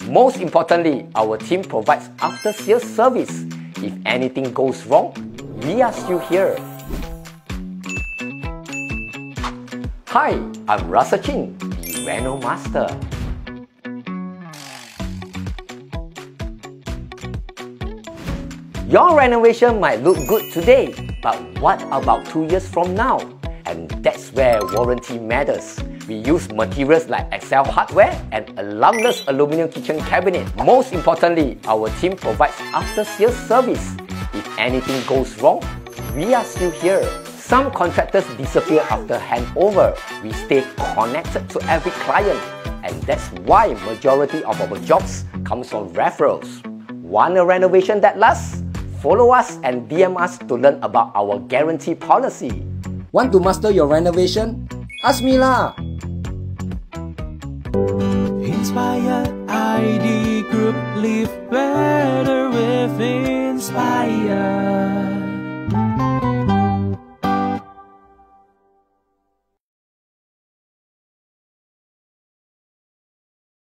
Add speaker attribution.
Speaker 1: Most importantly, our team provides after-sales service. If anything goes wrong, we are still here. Hi, I'm Russell Ching, the Reno Master. Your renovation might look good today, but what about 2 years from now? And that's where warranty matters. We use materials like Excel hardware and alarmless aluminum kitchen cabinet. Most importantly, our team provides after-sales service. If anything goes wrong, we are still here. Some contractors disappear after handover. We stay connected to every client, and that's why majority of our jobs comes from referrals. Want a renovation that lasts? Follow us and DM us to learn about our guarantee policy.
Speaker 2: Want to master your renovation? Ask me lah!
Speaker 3: Inspired ID Group, live better with Inspired.